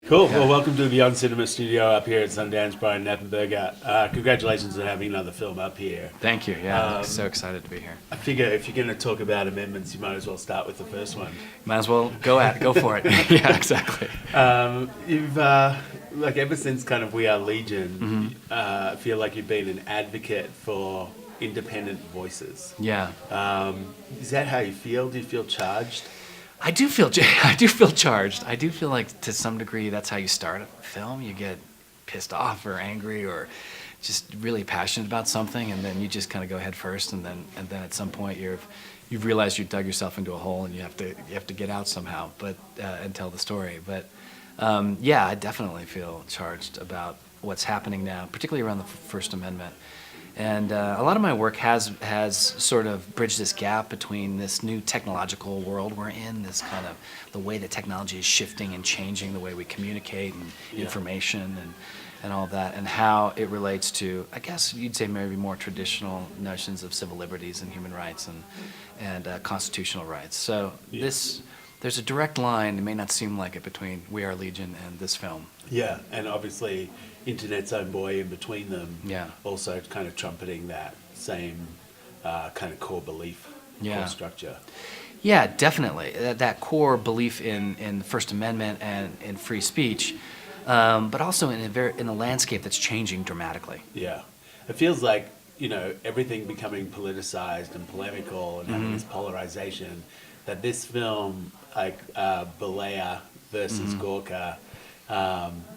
Cool. Well, welcome to the Beyond Cinema studio up here at Sundance, Brian Knappenberger. Congratulations on having another film up here. Thank you. Yeah, I'm so excied to be here. I figure if you're going to talk about amendments, you might as well start with the first one. Might as well go for it. Yeah, exactly. You've like ever since kind of We Are Legion, I feel like you've been an advocate for independent voices. Yeah. Is that how you feel? Do you feel charged? I do feel charged. I do feel like to some degree that's how you start a film. You get pissed off or angry or just really passionate about something, and then you just kind of go head first, and then at some point you've realized you dug yourself into a hole and you have to get out somehow, but and tell the story. But yeah, I definitely feel charged about what's happening now, particularly around the First Amendment. And a lot of my work has sort of bridged this gap between this new technological world we're in, this kind of the way that technology is shifting and changing the way we communicate and information and all of that, and how it relates to, I guess you'd say, maybe more traditional notions of civil liberties and human rights and constitutional rights. So there's a direct line, it may not seem like it, between We Are Legion and this film. Yeah, and obviously Internet's own boy in between them, also kind of trumpeting that same kind of core belief, core structure. Yeah, definitely. That core belief in the First Amendment and in free speech, but also in a landscape that's changing dramatically. Yeah, it feels like, everything becoming politicized and polemical and having this polarization, that this film, like Belaya versus Gawker,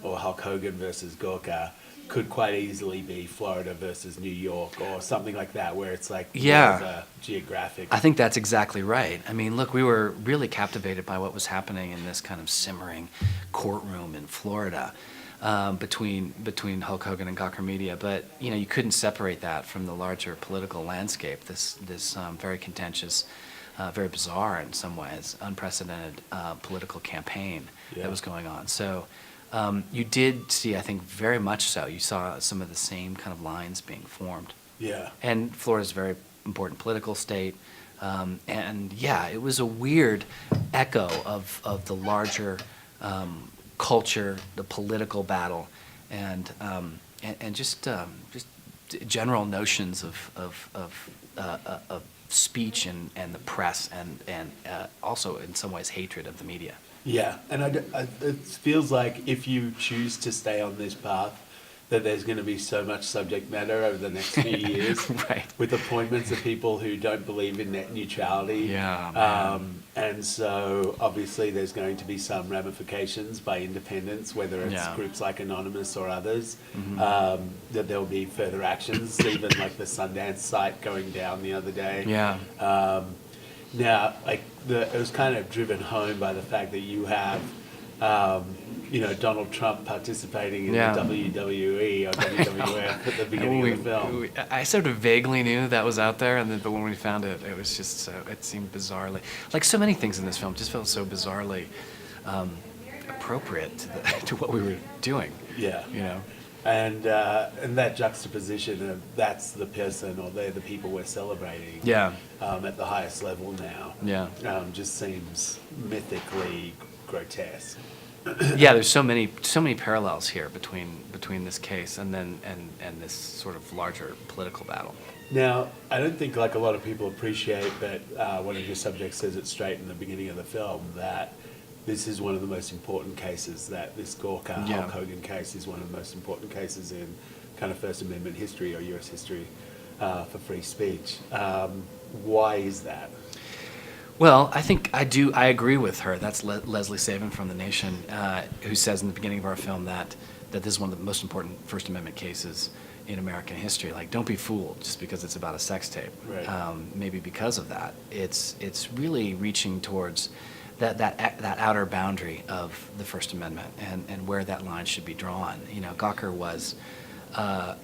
or Hulk Hogan versus Gawker, could quite easily be Florida versus New York or something like that, where it's like geographic. I think that's exactly right. I mean, look, we were really captivated by what was happening in this kind of simmering courtroom in Florida between Hulk Hogan and Gawker Media, but you couldn't separate that from the larger political landscape. This very contentious, very bizarre in some ways, unprecedented political campaign that was going on. So you did see, I think, very much so. You saw some of the same kind of lines being formed. Yeah. And Florida's a very important political state. And yeah, it was a weird echo of the larger culture, the political battle, and just general notions of speech and the press and also in some ways hatred of the media. Yeah, and it feels like if you choose to stay on this path, that there's going to be so much subject matter over the next few years, right, with appointments of people who don't believe in net neutrality. Yeah, and so obviously there's going to be some ramifications by independents, whether it's groups like Anonymous or others, that there will be further actions, even like the Sundance site going down the other day. Yeah. Now, like it was kind of driven home by the fact that you have, Donald Trump participating in the WWE or WWF at the beginning of the film. I sort of vaguely knew that was out there, but when we found it, it was just it seemed bizarrely, like so many things in this film, just felt so bizarrely appropriate to what we were doing. Yeah. And that juxtaposition of that's the person or they're the people we're celebrating at the highest level now just seems mythically grotesque. Yeah, there's so many parallels here between this case and this sort of larger political battle. Now, I don't think like a lot of people appreciate that one of your subjects says it straight in the beginning of the film, that this is one of the most important cases, that this Gawker Hulk Hogan case is one of the most important cases in kind of First Amendment history or US history for free speech. Why is that? Well, I think I agree with her. That's Leslie Sabin from The Nation, who says in the beginning of our film that this is one of the most important First Amendment cases in American history. Like, don't be fooled just because it's about a sex tape. Right. Maybe because of that, it's really reaching towards that outer boundary of the First Amendment and where that line should be drawn. Gawker was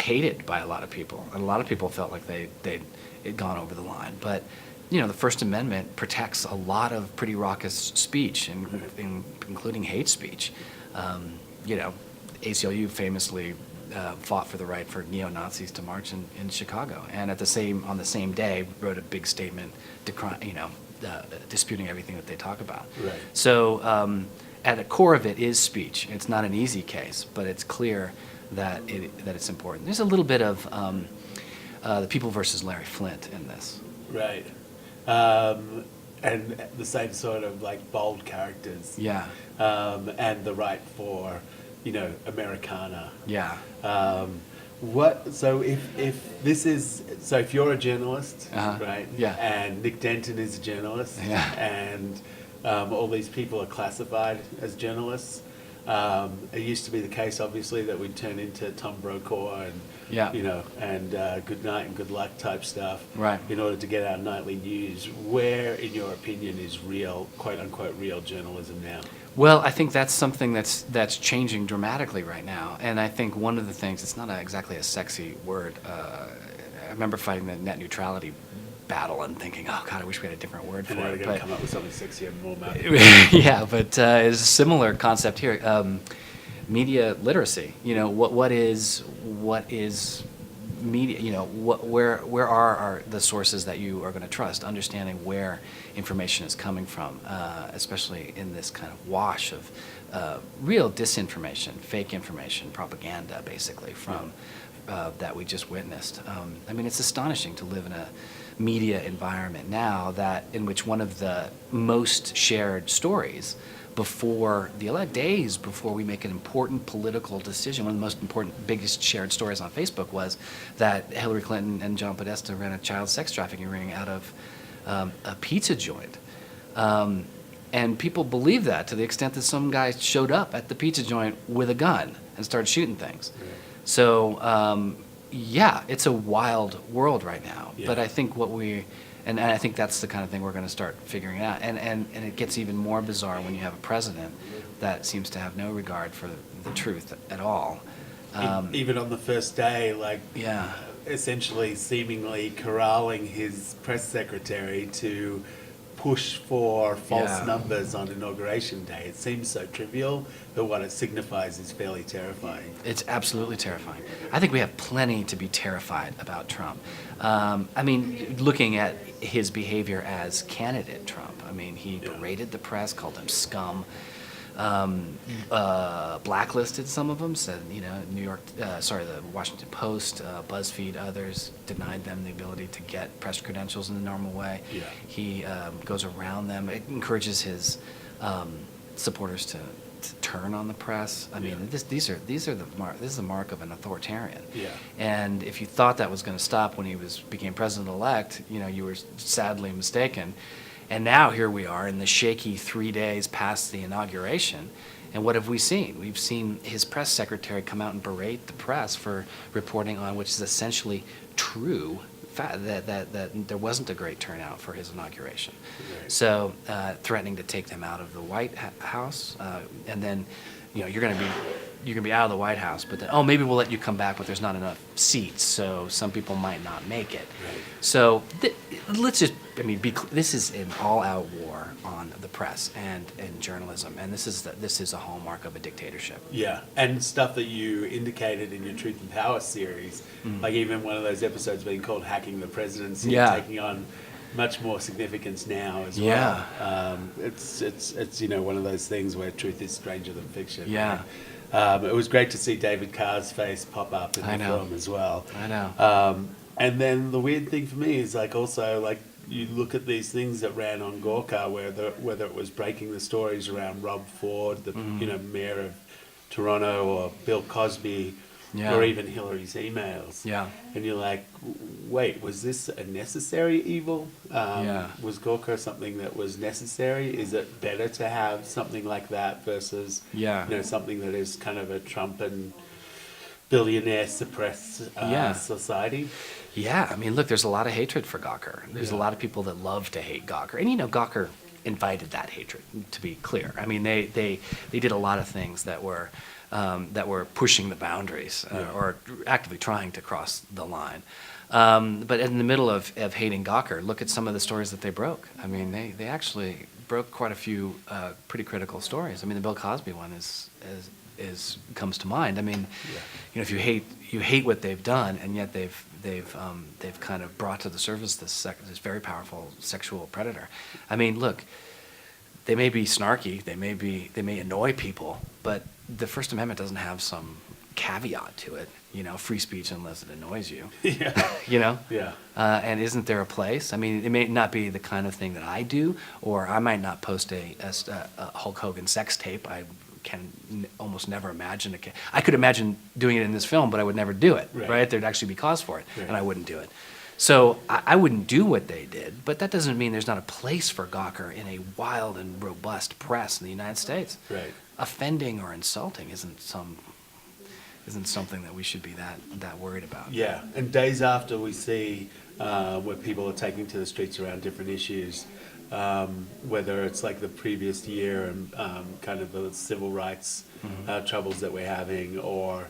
hated by a lot of people, and a lot of people felt like they'd gone over the line. But the First Amendment protects a lot of pretty raucous speech, including hate speech. ACLU famously fought for the right for neo-Nazis to march in Chicago, and on the same day wrote a big statement, disputing everything that they talk about. Right. So at the core of it is speech. It's not an easy case, but it's clear that it's important. There's a little bit of the People versus Larry Flint in this. Right. And the same sort of like bold characters. Yeah. And the right for, Americana. Yeah. So if you're a journalist, right? Yeah. And Nick Denton is a journalist. Yeah. And all these people are classified as journalists. It used to be the case, obviously, that we'd turn into Tom Brokaw and good night and good luck type stuff, right, in order to get our nightly news. Where, in your opinion, is real, quote unquote, real journalism now? Well, I think that's something that's changing dramatically right now, and I think one of the things, it's not exactly a sexy word. I remember fighting the net neutrality battle and thinking, oh God, I wish we had a different word for it. We're going to come up with something sexier and more mouthful. Yeah, but it's a similar concept here. Media literacy. What is media? Where are the sources that you are going to trust? Understanding where information is coming from, especially in this kind of wash of real disinformation, fake information, propaganda, basically from that we just witnessed. It's astonishing to live in a media environment now in which one of the most shared stories before the days before we make an important political decision, one of the most important, biggest shared stories on Facebook was that Hillary Clinton and John Podesta ran a child sex trafficking ring out of a pizza joint. And people believe that to the extent that some guy showed up at the pizza joint with a gun and started shooting things. Yeah. So, it's a wild world right now. Yeah. But I think and I think that's the kind of thing we're going to start figuring out. And it gets even more bizarre when you have a president that seems to have no regard for the truth at all. Even on the first day, essentially seemingly corralling his press secretary to push for false numbers on Inauguration Day. It seems so trivial, but what it signifies is fairly terrifying. It's absolutely terrifying. I think we have plenty to be terrified about Trump. Looking at his behavior as candidate Trump, he berated the press, called them scum, blacklisted some of them, said, the Washington Post, BuzzFeed, others, denied them the ability to get press credentials in the normal way. Yeah. He goes around them. It encourages his supporters to turn on the press. This is the mark of an authoritarian. Yeah. And if you thought that was going to stop when he became president-elect, you were sadly mistaken. And now here we are in the shaky 3 days past the inauguration. And what have we seen? We've seen his press secretary come out and berate the press for reporting on, which is essentially true, that there wasn't a great turnout for his inauguration. Right. So threatening to take them out of the White House, and then you're going to be out of the White House, but then maybe we'll let you come back, but there's not enough seats, so some people might not make it. Right. So let's just this is an all-out war on the press and journalism, and this is a hallmark of a dictatorship. Yeah, and stuff that you indicated in your Truth and Power series, like even one of those episodes being called "Hacking the Presidency," taking on much more significance now as well. Yeah, it's one of those things where truth is stranger than fiction. Yeah. Right? It was great to see David Carr's face pop up in the film as well. I know. And then the weird thing for me is also you look at these things that ran on Gawker, whether it was breaking the stories around Rob Ford, the mayor of Toronto, or Bill Cosby, or even Hillary's emails. Yeah. And you're like, wait, was this a necessary evil? Was Gawker something that was necessary? Is it better to have something like that versus something that is kind of a Trump and billionaire suppressed society? Yeah, look, there's a lot of hatred for Gawker. There's a lot of people that love to hate Gawker. And Gawker invited that hatred, to be clear. They did a lot of things that were pushing the boundaries or actively trying to cross the line. But in the middle of hating Gawker, look at some of the stories that they broke. They actually broke quite a few pretty critical stories. The Bill Cosby one comes to mind. If you hate what they've done, and yet they've kind of brought to the surface this very powerful sexual predator. Look, they may be snarky, they may annoy people, but the First Amendment doesn't have some caveat to it, free speech unless it annoys you. Yeah. Yeah. And isn't there a place? I mean, it may not be the kind of thing that I do, or I might not post a Hulk Hogan sex tape. I can almost never imagine I could imagine doing it in this film, but I would never do it, right? There'd actually be cause for it, and I wouldn't do it. So I wouldn't do what they did, but that doesn't mean there's not a place for Gawker in a wild and robust press in the United States. Right. Offending or insulting isn't something that we should be that worried about. Yeah, and days after we see where people are taking to the streets around different issues, whether it's like the previous year and kind of the civil rights troubles that we're having, or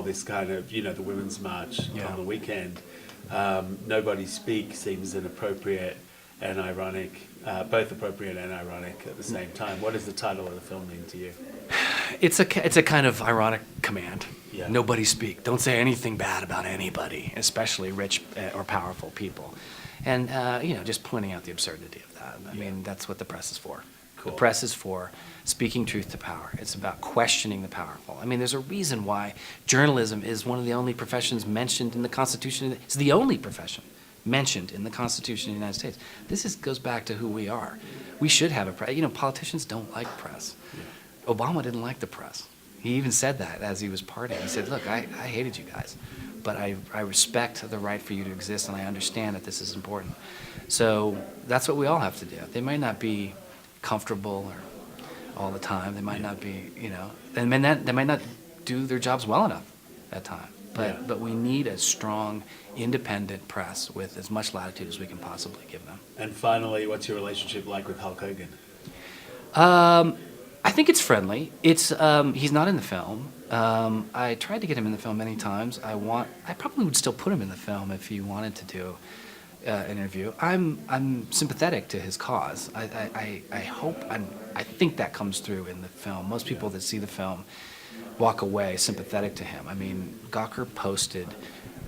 this kind of, the Women's March on the weekend, Nobody Speak seems inappropriate and ironic, both appropriate and ironic at the same time. What does the title of the film mean to you? It's a kind of ironic command. Yeah. Nobody speak. Don't say anything bad about anybody, especially rich or powerful people. And, just pointing out the absurdity of that. I mean, that's what the press is for. Cool. The press is for speaking truth to power. It's about questioning the powerful. I mean, there's a reason why journalism is one of the only professions mentioned in the Constitution. It's the only profession mentioned in the Constitution of the United States. This goes back to who we are. We should have a press. Politicians don't like press. Yeah. Obama didn't like the press. He even said that as he was partying. He said, look, I hated you guys, but I respect the right for you to exist, and I understand that this is important. So that's what we all have to do. They might not be comfortable or all the time. They might not be, they might not do their jobs well enough at times. But we need a strong, independent press with as much latitude as we can possibly give them. And finally, what's your relationship like with Hulk Hogan? I think it's friendly. It's he's not in the film. I tried to get him in the film many times. I probably would still put him in the film if he wanted to do an interview. I'm sympathetic to his cause. I think that comes through in the film. Most people that see the film walk away sympathetic to him. I mean, Gawker posted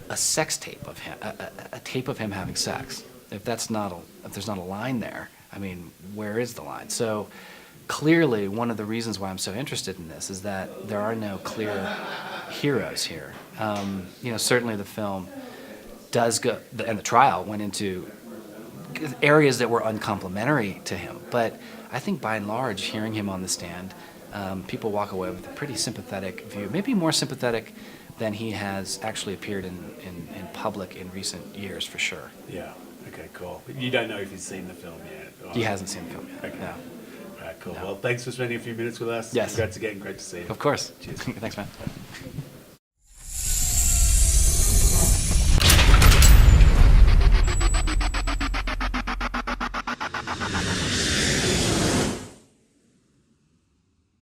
a sex tape of him, a tape of him having sex. If there's not a line there, I mean, where is the line? So clearly, one of the reasons why I'm so interested in this is that there are no clear heroes here. Certainly the film does go, and the trial went into areas that were uncomplimentary to him. But I think by and large, hearing him on the stand, people walk away with a pretty sympathetic view, maybe more sympathetic than he has actually appeared in public in recent years, for sure. Yeah. Okay, cool. But you don't know if he's seen the film yet? Or... He hasn't seen the film yet, okay. No. All right, cool. No. Well, thanks for spending a few minutes with us. Yes. Congrats again. Great to see you. Of course. Cheers. Thanks, man.